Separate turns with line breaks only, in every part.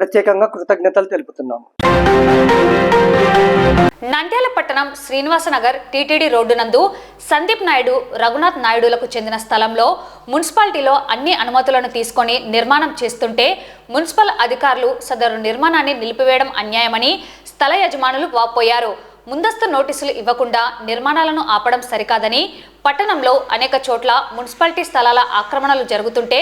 ప్రత్యేకంగా కృతజ్ఞతలు తెలుపుతున్నాము.
నంద్యాల పట్టణం శ్రీనివాసనగర్ టీటీడీ రోడ్డు నందు సందీప్ నాయుడు, రఘునాథ్ నాయుడులకు చెందిన స్థలంలో మున్సిపాలిటీలో అన్ని అనుమతులను తీసుకొని నిర్మాణం చేస్తుంటే మున్సిపల్ అధికారులు సదరు నిర్మాణాన్ని నిలిపివేయడం అన్యాయమని స్థల యజమానులు వాపోయారు. ముందస్తు నోటీసులు ఇవ్వకుండా నిర్మాణాలను ఆపడం సరికాదని, పట్టణంలో అనేక చోట్ల మున్సిపాలిటీ స్థలాల ఆక్రమణలు జరుగుతుంటే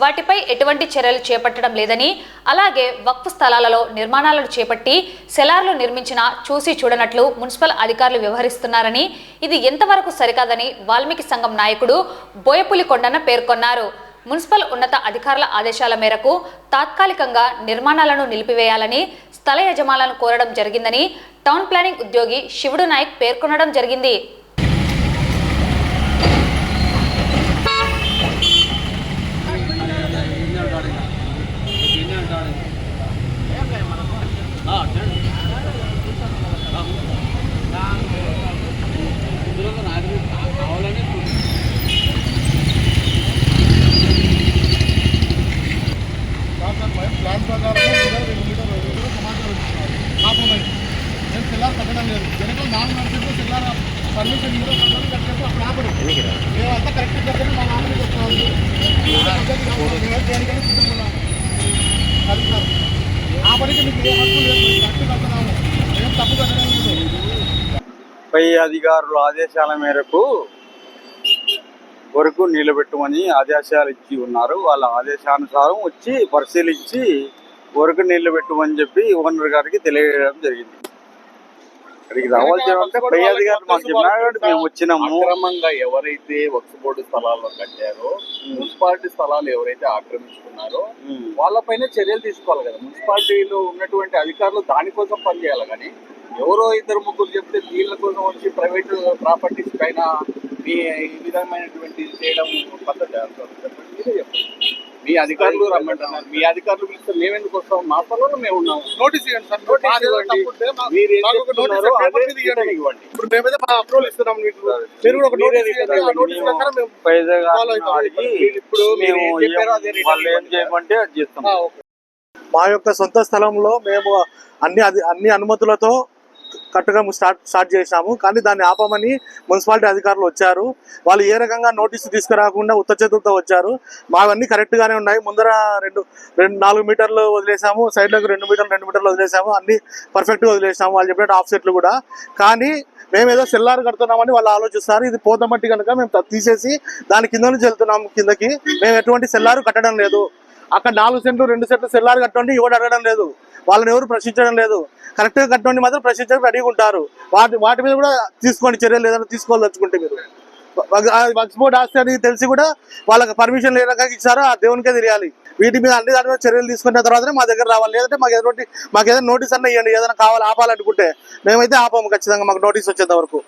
వాటిపై ఎటువంటి చర్యలు చేపట్టడం లేదని, అలాగే వక్ఫ్ స్థలాలలో నిర్మాణాలను చేపట్టి సెలార్లు నిర్మించినా చూసి చూడనట్లు మున్సిపల్ అధికారులు వ్యవహరిస్తున్నారని, ఇది ఎంతవరకు సరికాదని వాల్మీకి సంఘం నాయకుడు బోయపులి కొండన్న పేర్కొన్నారు. మున్సిపల్ ఉన్నత అధికారుల ఆదేశాల మేరకు తాత్కాలికంగా నిర్మాణాలను నిలిపివేయాలని స్థల యజమానులను కోరడం జరిగిందని టౌన్ ప్లానింగ్ ఉద్యోగి శివుడు నాయక్ పేర్కొనడం జరిగింది.
ప్లాన్ ప్రకారం సమాచారం ఇస్తున్నారు. నేను సెల్లార్ కట్టడం లేదు. వెనకాల 4 నడిచితే సెల్లార్ పర్మిషన్ కట్టేసి అప్పుడు ఆపరు. మేమంతా కరెక్ట్ కట్టడం మా నాన్నకి వస్తున్నాము. దేనికైనా సిద్ధంగా అది సార్ ఆ పనికి మీకు ఏ హక్కు లేదు. కరెక్ట్ కడుతున్నాము. ఏం తప్పు కట్టడం లేదు.
పై అధికారుల ఆదేశాల మేరకు వరకు నిలబెట్టమని ఆదేశాలు ఇచ్చి ఉన్నారు. వాళ్ళ ఆదేశానుసారం వచ్చి పరిశీలించి వరకు నిలబెట్టమని చెప్పి ఓనర్ గారికి తెలియజేయడం జరిగింది. ఇక్కడికి రావాల్సిన పై అధికారులు మాకు చెప్పినారు, మేము వచ్చినాము.
అక్రమంగా ఎవరైతే వక్ఫ్ బోర్డు స్థలాల్లో కట్టారో, మున్సిపాలిటీ స్థలాలు ఎవరైతే ఆక్రమించుకున్నారో వాళ్ళపైన చర్యలు తీసుకోవాలి కదా. మున్సిపాలిటీలో ఉన్నటువంటి అధికారులు దానికోసం పనిచేయాలి. కానీ ఎవరో 2-3 చెప్తే వీళ్ళ కోసం వచ్చి ప్రైవేటు ప్రాపర్టీస్ పైన ఈ విధమైనటువంటి చేయడం పద్ధతి చెప్పండి. మీ అధికారులు రమ్మంటున్నారు. మీ అధికారులు పిలిస్తే మేమెందుకు వస్తాం? మా స్థలంలో మేము ఉన్నాం.
నోటీస్ ఇవ్వండి సార్.
మీరు ఏం చెప్తున్నారో అదే రిటర్న్ ఇవ్వండి.
ఇప్పుడు మేమైతే మా అప్రూవల్ ఇస్తున్నాం. మీరు కూడా ఒక నోటీస్ ఇవ్వండి. ఆ నోటీస్ ప్రకారం మేము
పై అధికారులను అడిగి
ఇప్పుడు
మేము
మీరు ఏం చెప్పారో అదే
వాళ్ళు ఏం చేయమంటే అది చేస్తాం.
మా యొక్క సొంత స్థలంలో మేము అన్ని అనుమతులతో కట్టడం స్టార్ట్ చేశాము. కానీ దాన్ని ఆపమని మున్సిపాలిటీ అధికారులు వచ్చారు. వాళ్ళు ఏ రకంగా నోటీసు తీసుకురాకుండా ఉత్త చేతులతో వచ్చారు. మావన్నీ కరెక్ట్గానే ఉన్నాయి. ముందర 4 మీటర్లు వదిలేసాము, సైడ్లకు 2 మీటర్లు వదిలేసాము. అన్ని పర్ఫెక్ట్గా వదిలేసాము. వాళ్ళు చెప్పినట్టు ఆఫ్ సెట్లు కూడా. కానీ మేము ఏదో సెల్లార్ కడుతున్నామని వాళ్ళు ఆలోచిస్తారు. ఇది పోతమట్టి కనుక మేము తీసేసి దాని కింద నుంచి వెళ్తున్నాము కిందకి. మేము ఎటువంటి సెల్లారు కట్టడం లేదు. అక్కడ 4 సెంట్లు 2 సెంట్లు సెల్లార్ కట్టండి ఎవరు అడగడం లేదు. వాళ్ళని ఎవరు ప్రశ్నించడం లేదు. కరెక్ట్గా కట్టండి మాత్రం ప్రశ్నించడానికి రెడీగా ఉంటారు. వాటి మీద కూడా తీసుకోండి చర్యలు ఏదైనా తీసుకోవాలనుకుంటే. మీరు వక్ఫ్ బోర్డు ఆస్తి అని తెలిసి కూడా వాళ్ళకి పర్మిషన్ ఏ రకంగా ఇచ్చారో ఆ దేవునికే తెలియాలి. వీటి మీద అన్ని దాని మీద చర్యలు తీసుకున్న తర్వాతనే మా దగ్గర రావాలి. లేదంటే మాకు ఏదైనా నోటీస్ అన్న ఇవ్వండి. ఏదైనా కావాలి ఆపాలనుకుంటే మేమైతే ఆపాము ఖచ్చితంగా, మాకు నోటీస్ వచ్చేంత వరకు.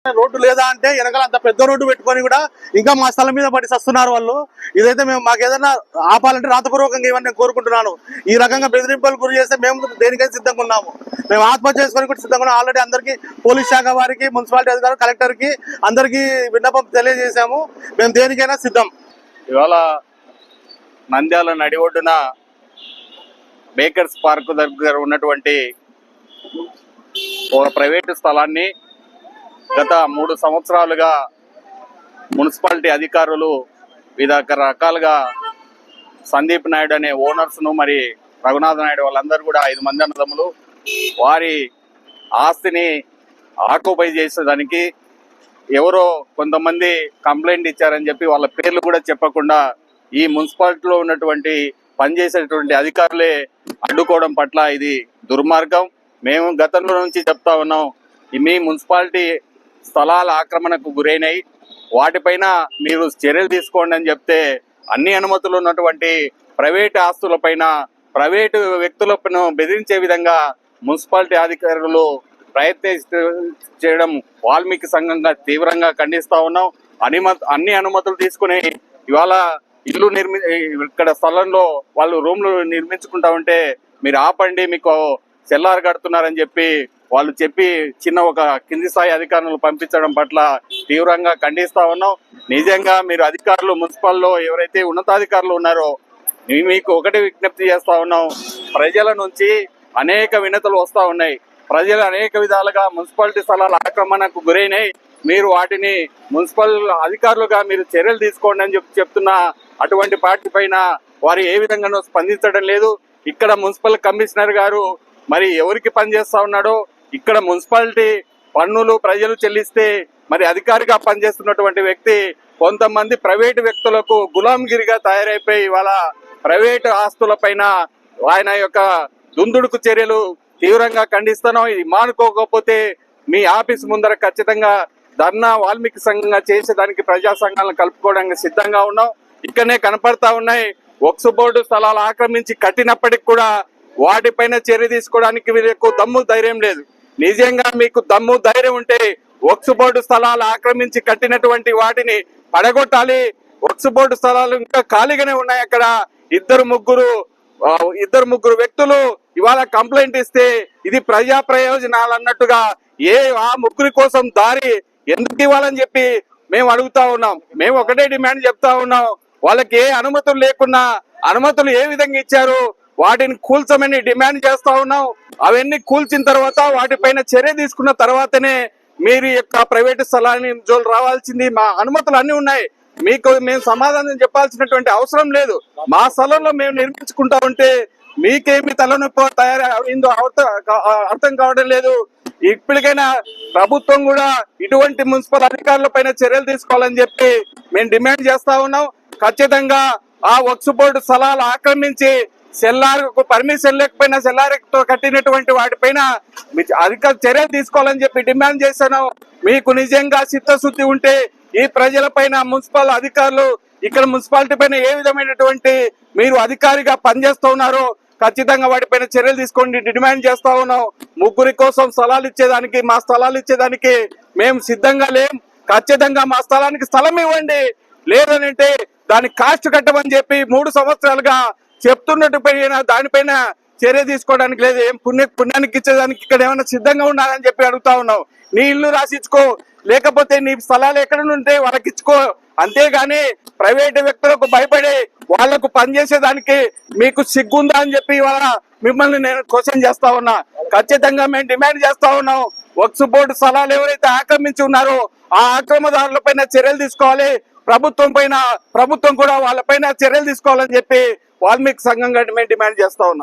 రోడ్డు లేదా అంటే వెనకాల అంత పెద్ద రోడ్డు పెట్టుకొని కూడా ఇంకా మా స్థలం మీద పడి వస్తున్నారు వాళ్ళు. ఇదైతే మేము మాకు ఏదైనా ఆపాలంటే రాతపూర్వకంగా ఇవన్నీ నేను కోరుకుంటున్నాను. ఈ రకంగా బెదిరింపులు గురి చేస్తే మేము దేనికైనా సిద్ధంగా ఉన్నాము. మేము ఆత్మహత్య చేసుకొని కూడా సిద్ధంగా ఉన్నాము. ఆల్రెడీ అందరికీ పోలీస్ శాఖ వారికి, మున్సిపాలిటీ అధికారులు, కలెక్టర్కి అందరికీ విన్నపం తెలియజేశాము. మేము దేనికైనా సిద్ధం.
ఇవాళ నంద్యాల నడి ఒడ్డున బేకర్స్ పార్క్ దగ్గర ఉన్నటువంటి ఒక ప్రైవేటు స్థలాన్ని గత 3 సంవత్సరాలుగా మున్సిపాలిటీ అధికారులు వివిధ రకాలుగా సందీప్ నాయుడు అనే ఓనర్స్ను, మరి రఘునాథ్ నాయుడు వాళ్ళందరూ కూడా 5 మంది అన్నదమ్ములు వారి ఆస్తిని ఆక్యుపై చేసేదానికి ఎవరో కొంతమంది కంప్లైంట్ ఇచ్చారని చెప్పి వాళ్ళ పేర్లు కూడా చెప్పకుండా ఈ మున్సిపాలిటీలో ఉన్నటువంటి పనిచేసేటువంటి అధికారులే అడ్డుకోవడం పట్ల ఇది దుర్మార్గం. మేము గతంలో నుంచి చెప్తా ఉన్నాం, మీ మున్సిపాలిటీ స్థలాల ఆక్రమణకు గురైనాయి, వాటిపైన మీరు చర్యలు తీసుకోండి అని చెప్తే అన్ని అనుమతులు ఉన్నటువంటి ప్రైవేటు ఆస్తులపైన, ప్రైవేటు వ్యక్తులను బెదిరించే విధంగా మున్సిపాలిటీ అధికారులు ప్రయత్నించడం వాల్మీకి సంఘంగా తీవ్రంగా ఖండిస్తా ఉన్నాం. అన్ని అనుమతులు తీసుకుని ఇవాళ ఇల్లు ఇక్కడ స్థలంలో వాళ్ళు రూమ్లు నిర్మించుకుంటా ఉంటే మీరు ఆపండి, మీకు సెల్లార్ కడుతున్నారని చెప్పి వాళ్ళు చెప్పి చిన్న ఒక కింది స్థాయి అధికారులను పంపించడం పట్ల తీవ్రంగా ఖండిస్తా ఉన్నాం. నిజంగా మీరు అధికారులు, మున్సిపల్లో ఎవరైతే ఉన్నతాధికారులు ఉన్నారో మీకు ఒకటి విజ్ఞప్తి చేస్తా ఉన్నాం, ప్రజల నుంచి అనేక వినతులు వస్తూ ఉన్నాయి. ప్రజలు అనేక విధాలుగా మున్సిపాలిటీ స్థలాల ఆక్రమణకు గురైనాయి, మీరు వాటిని మున్సిపల్ అధికారులుగా మీరు చర్యలు తీసుకోండి అని చెప్తున్నా అటువంటి పార్టీ పైన వారు ఏ విధంగానూ స్పందించడం లేదు. ఇక్కడ మున్సిపల్ కమిషనర్ గారు మరి ఎవరికి పనిచేస్తా ఉన్నాడో, ఇక్కడ మున్సిపాలిటీ పన్నులు ప్రజలు చెల్లిస్తే మరి అధికారిగా పనిచేస్తున్నటువంటి వ్యక్తి కొంతమంది ప్రైవేటు వ్యక్తులకు గులాంగిరిగా తయారైపోయి ఇవాళ ప్రైవేటు ఆస్తుల పైన ఆయన యొక్క దుందుడుకు చర్యలు తీవ్రంగా ఖండిస్తున్నాం. ఇది మానుకోకపోతే మీ ఆఫీస్ ముందర ఖచ్చితంగా ధర్నా వాల్మీకి సంఘంగా చేసేదానికి ప్రజా సంఘాలను కలుపుకోవడానికి సిద్ధంగా ఉన్నాం. ఇక్కడనే కనపడతా ఉన్నాయి, వక్ఫ్ బోర్డు స్థలాలు ఆక్రమించి కట్టినప్పటికి కూడా వాటిపైన చర్య తీసుకోవడానికి వీళ్ళకు దమ్ము ధైర్యం లేదు. నిజంగా మీకు దమ్ము ధైర్యం ఉంటే వక్ఫ్ బోర్డు స్థలాలు ఆక్రమించి కట్టినటువంటి వాటిని పడగొట్టాలి. వక్ఫ్ బోర్డు స్థలాలు ఇంకా ఖాళీగానే ఉన్నాయి. అక్కడ ఇద్దరు ముగ్గురు వ్యక్తులు ఇవాళ కంప్లైంట్ ఇస్తే ఇది ప్రజా ప్రయోజనాలు అన్నట్టుగా ఆ ముగ్గురి కోసం దారి ఎందుకు ఇవ్వాలని చెప్పి మేము అడుగుతా ఉన్నాం. మేము ఒకటే డిమాండ్ చెప్తా ఉన్నాం, వాళ్ళకి ఏ అనుమతులు లేకున్నా అనుమతులు ఏ విధంగా ఇచ్చారు వాటిని కూల్చమని డిమాండ్ చేస్తా ఉన్నాం. అవన్నీ కూల్చిన తర్వాత వాటిపైన చర్య తీసుకున్న తర్వాతనే మీరు యొక్క ప్రైవేటు స్థలాన్ని జోలు రావాల్సింది. మా అనుమతులు అన్ని ఉన్నాయి, మేము సమాధానం చెప్పాల్సినటువంటి అవసరం లేదు. మా స్థలంలో మేము నిర్మించుకుంటా ఉంటే మీకేమి తలనొప్పి తయారైందో అర్థం కావడం లేదు. ఇప్పటికైనా ప్రభుత్వం కూడా ఇటువంటి మున్సిపల్ అధికారుల పైన చర్యలు తీసుకోవాలని చెప్పి మేము డిమాండ్ చేస్తా ఉన్నాం. ఖచ్చితంగా ఆ వక్ఫ్ బోర్డు స్థలాలు ఆక్రమించి సెల్లార్కు పర్మిషన్ లేకపోయినా సెల్లార్తో కట్టినటువంటి వాటిపైన అధిక చర్యలు తీసుకోవాలని చెప్పి డిమాండ్ చేశాను. మీకు నిజంగా చిత్తశుద్ధి ఉంటే ఈ ప్రజల పైన మున్సిపల్ అధికారులు ఇక్కడ మున్సిపాలిటీ పైన ఏ విధమైనటువంటి మీరు అధికారిగా పనిచేస్తూ ఉన్నారో ఖచ్చితంగా వాటిపైన చర్యలు తీసుకోండి డిమాండ్ చేస్తా ఉన్నాం. ముగ్గురి కోసం స్థలాలు ఇచ్చేదానికి మా స్థలాలు ఇచ్చేదానికి మేము సిద్ధంగా లేం. ఖచ్చితంగా మా స్థలానికి స్థలం ఇవ్వండి, లేదనంటే దాని కాస్ట్ కట్టమని చెప్పి 3 సంవత్సరాలుగా చెప్తున్నట్టు దానిపైన చర్య తీసుకోవడానికి లేదు. ఏం పుణ్యానికి ఇచ్చేదానికి ఇక్కడ ఏమైనా సిద్ధంగా ఉన్నారని చెప్పి అడుగుతా ఉన్నాం. నీ ఇల్లు రాసిచ్చుకో, లేకపోతే నీ స్థలాలు ఎక్కడ ఉంటే వాళ్ళకి ఇచ్చుకో, అంతేగాని ప్రైవేటు వ్యక్తులకు భయపడి వాళ్లకు పనిచేసేదానికి మీకు సిగ్గుందా అని చెప్పి ఇవాళ మిమ్మల్ని నేను క్వశ్చన్ చేస్తా ఉన్నా. ఖచ్చితంగా మేము డిమాండ్ చేస్తా ఉన్నాం, వక్ఫ్ బోర్డు స్థలాలు ఎవరైతే ఆక్రమించి ఉన్నారో ఆ ఆక్రమదారుల పైన చర్యలు తీసుకోవాలి. ప్రభుత్వం కూడా వాళ్ళపైన చర్యలు తీసుకోవాలని చెప్పి వాల్మీకి సంఘంగా మేము డిమాండ్ చేస్తా ఉన్నాం.